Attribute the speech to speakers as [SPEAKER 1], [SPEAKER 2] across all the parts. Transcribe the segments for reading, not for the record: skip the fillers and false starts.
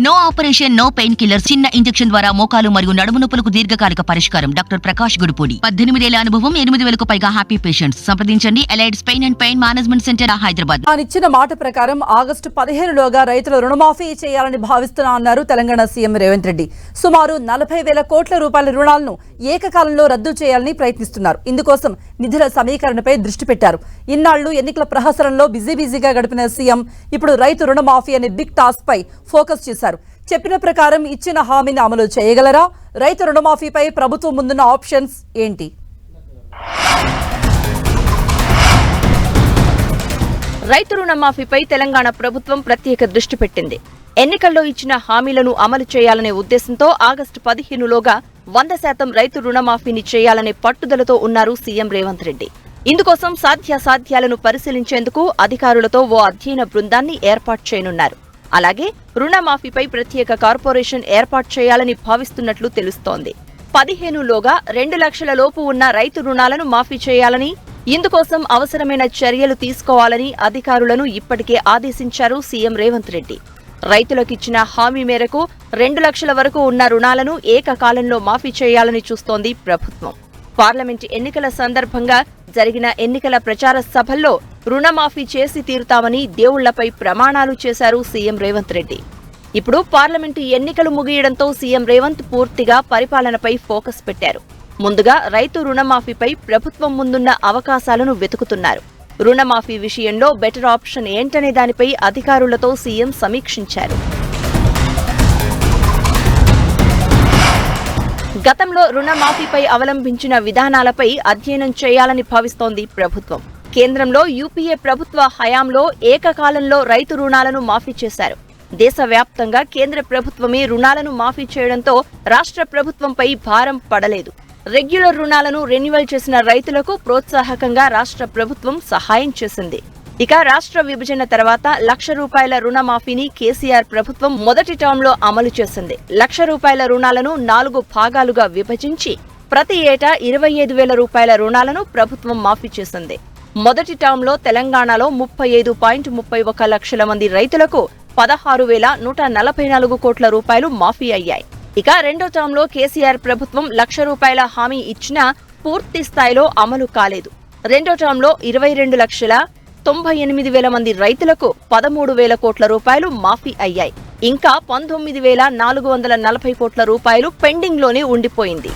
[SPEAKER 1] No operation, no painkiller. చిన్న injection ద్వారా మోకాలు మరియు నడుము నొప్పులకు దీర్ఘకాలిక పరిష్కారం. డాక్టర్ ప్రకాష్ గుడిపూడి. 18 ఏళ్ల అనుభవం, 8,000కు పైగా హ్యాపీ పేషెంట్స్. సంప్రదించండి. Allieds pain and pain management centre, Hyderabad.
[SPEAKER 2] ఇచ్చిన మాట ప్రకారం ఆగస్టు 15లోగా రైతుల రుణమాఫీ చేయాలని భావిస్తున్నా అన్నారు తెలంగాణ సీఎం రేవంత్ రెడ్డి. సుమారు 40,000 కోట్ల రూపాయల రుణాలను ఏకకాలంలో రద్దు చేయాలని ప్రయత్నిస్తున్నారు. ఇందుకోసం నిధుల సమీకరణపై దృష్టి పెట్టారు. ఇన్నాళ్లు ఎన్నికల ప్రహసనంలో బిజీగా గడిపిన సీఎం ఇప్పుడు రైతు రుణమాఫీ అనే బిగ్ టాస్క్ పై ఫోకస్ చేశారు. చెప్పిన ప్రకారం ఇచ్చిన హామీని అమలు చేయగలరా? రైతు రుణమాఫీపై ప్రభుత్వం ముందున్న ఆప్షన్స్ ఏంటి?
[SPEAKER 3] రైతు రుణమాఫీపై తెలంగాణ ప్రభుత్వం ప్రత్యేక దృష్టి పెట్టింది. ఎన్నికల్లో ఇచ్చిన హామీలను అమలు చేయాలనే ఉద్దేశంతో ఆగస్టు 15లోగా 100% రైతు రుణమాఫీని చేయాలనే పట్టుదలతో ఉన్నారు సీఎం రేవంత్ రెడ్డి. ఇందుకోసం సాధ్యాసాధ్యాలను పరిశీలించేందుకు అధికారులతో ఓ అధ్యయన బృందాన్ని ఏర్పాటు చేయనున్నారు. అలాగే రుణమాఫీపై ప్రత్యేక కార్పొరేషన్ ఏర్పాటు చేయాలని భావిస్తున్నట్లు తెలుస్తోంది. 15లోగా 2 లక్షల లోపు ఉన్న రైతు రుణాలను మాఫీ చేయాలని, ఇందుకోసం అవసరమైన చర్యలు తీసుకోవాలని అధికారులను ఇప్పటికే ఆదేశించారు సీఎం రేవంత్ రెడ్డి. రైతులకిచ్చిన హామీ మేరకు 2 లక్షల వరకు ఉన్న రుణాలను ఏకకాలంలో మాఫీ చేయాలని చూస్తోంది ప్రభుత్వం. పార్లమెంటు ఎన్నికల సందర్భంగా జరిగిన ఎన్నికల ప్రచార సభల్లో రుణమాఫీ చేసి తీరుతామని దేవుళ్లపై ప్రమాణాలు చేశారు సీఎం రేవంత్ రెడ్డి. ఇప్పుడు పార్లమెంటు ఎన్నికలు ముగియడంతో సీఎం రేవంత్ పూర్తిగా పరిపాలనపై ఫోకస్ పెట్టారు. ముందుగా రైతు రుణమాఫీపై ప్రభుత్వం ముందున్న అవకాశాలను వెతుకుతున్నారు. రుణమాఫీ విషయంలో బెటర్ ఆప్షన్ ఏంటనే దానిపై అధికారులతో సీఎం సమీక్షించారు. గతంలో రుణమాఫీపై అవలంబించిన విధానాలపై అధ్యయనం చేయాలని భావిస్తోంది ప్రభుత్వం. కేంద్రంలో యూపీఏ ప్రభుత్వ హయాంలో ఏకకాలంలో రైతు రుణాలను మాఫీ చేశారు. దేశవ్యాప్తంగా కేంద్ర ప్రభుత్వమే రుణాలను మాఫీ చేయడంతో రాష్ట్ర ప్రభుత్వంపై భారం పడలేదు. రెగ్యులర్ రుణాలను రెన్యువల్ చేసిన రైతులకు ప్రోత్సాహకంగా రాష్ట్ర ప్రభుత్వం సహాయం చేసింది. ఇక రాష్ట్ర విభజన తర్వాత ₹1,00,000 రుణమాఫీని కేసీఆర్ ప్రభుత్వం మొదటి టర్మ్లో అమలు చేసింది. ₹1,00,000 రుణాలను 4 భాగాలుగా విభజించి ప్రతి ఏటా ₹25,000 రుణాలను ప్రభుత్వం మాఫీ చేసింది. మొదటి టర్మ్లో తెలంగాణలో 35.31 లక్షల మంది రైతులకు 16,144 కోట్ల రూపాయలు మాఫీ అయ్యాయి. ఇక రెండో టర్మ్లో కేసీఆర్ ప్రభుత్వం ₹1,00,000 హామీ ఇచ్చినా పూర్తి స్థాయిలో అమలు కాలేదు. రెండో టర్మ్లో 22,98,000 మంది రైతులకు 13,000 కోట్ల రూపాయలు మాఫీ అయ్యాయి. ఇంకా 19,440 కోట్ల రూపాయలు పెండింగ్లోనే ఉండిపోయింది.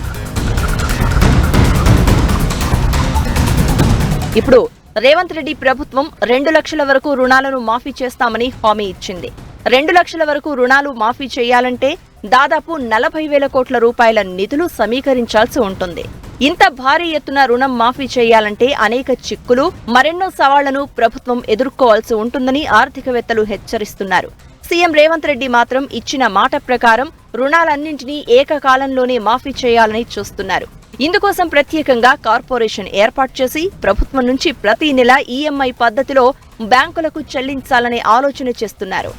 [SPEAKER 3] ఇప్పుడు రేవంత్ రెడ్డి ప్రభుత్వం 2 లక్షల వరకు రుణాలను మాఫీ చేస్తామని హామీ ఇచ్చింది. 2 లక్షల వరకు రుణాలు మాఫీ చేయాలంటే దాదాపు 40,000 కోట్ల రూపాయల నిధులు సమీకరించాల్సి ఉంటుంది. ఇంత భారీ ఎత్తున రుణం మాఫీ చేయాలంటే అనేక చిక్కులు, మరెన్నో సవాళ్లను ప్రభుత్వం ఎదుర్కోవాల్సి ఉంటుందని ఆర్థికవేత్తలు హెచ్చరిస్తున్నారు. సీఎం రేవంత్ రెడ్డి మాత్రం ఇచ్చిన మాట ప్రకారం రుణాలన్నింటినీ ఏకకాలంలోనే మాఫీ చేయాలని చూస్తున్నారు. ఇందుకోసం ప్రత్యేకంగా కార్పొరేషన్ ఏర్పాటు చేసి ప్రభుత్వం నుంచి ప్రతి నెల ఈఎంఐ పద్ధతిలో బ్యాంకులకు చెల్లించాలనే ఆలోచన చేస్తున్నారు.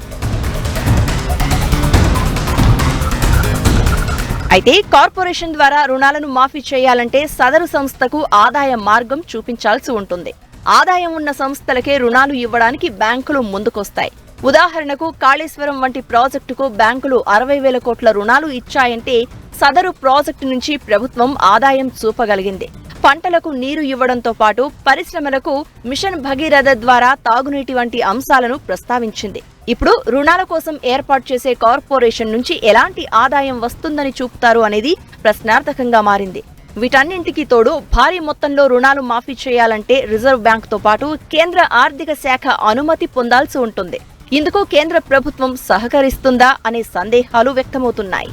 [SPEAKER 3] అయితే కార్పొరేషన్ ద్వారా రుణాలను మాఫీ చేయాలంటే సదరు సంస్థకు ఆదాయ మార్గం చూపించాల్సి ఉంటుంది. ఆదాయం ఉన్న సంస్థలకే రుణాలు ఇవ్వడానికి బ్యాంకులు ముందుకొస్తాయి. ఉదాహరణకు కాళేశ్వరం వంటి ప్రాజెక్టుకు బ్యాంకులు 60,000 కోట్ల రుణాలు ఇచ్చాయంటే సదరు ప్రాజెక్టు నుంచి ప్రభుత్వం ఆదాయం చూపగలిగింది. పంటలకు నీరు ఇవ్వడంతో పాటు పరిశ్రమలకు మిషన్ భగీరథ ద్వారా తాగునీటి వంటి అంశాలను ప్రస్తావించింది. ఇప్పుడు రుణాల కోసం ఏర్పాటు చేసే కార్పొరేషన్ నుంచి ఎలాంటి ఆదాయం వస్తుందని చూపుతారు అనేది ప్రశ్నార్థకంగా మారింది. వీటన్నింటికి తోడు భారీ మొత్తంలో రుణాలు మాఫీ చేయాలంటే రిజర్వ్ బ్యాంకుతో పాటు కేంద్ర ఆర్థిక శాఖ అనుమతి పొందాల్సి ఉంటుంది. ఇందుకు కేంద్ర ప్రభుత్వం సహకరిస్తుందా అనే సందేహాలు వ్యక్తమవుతున్నాయి.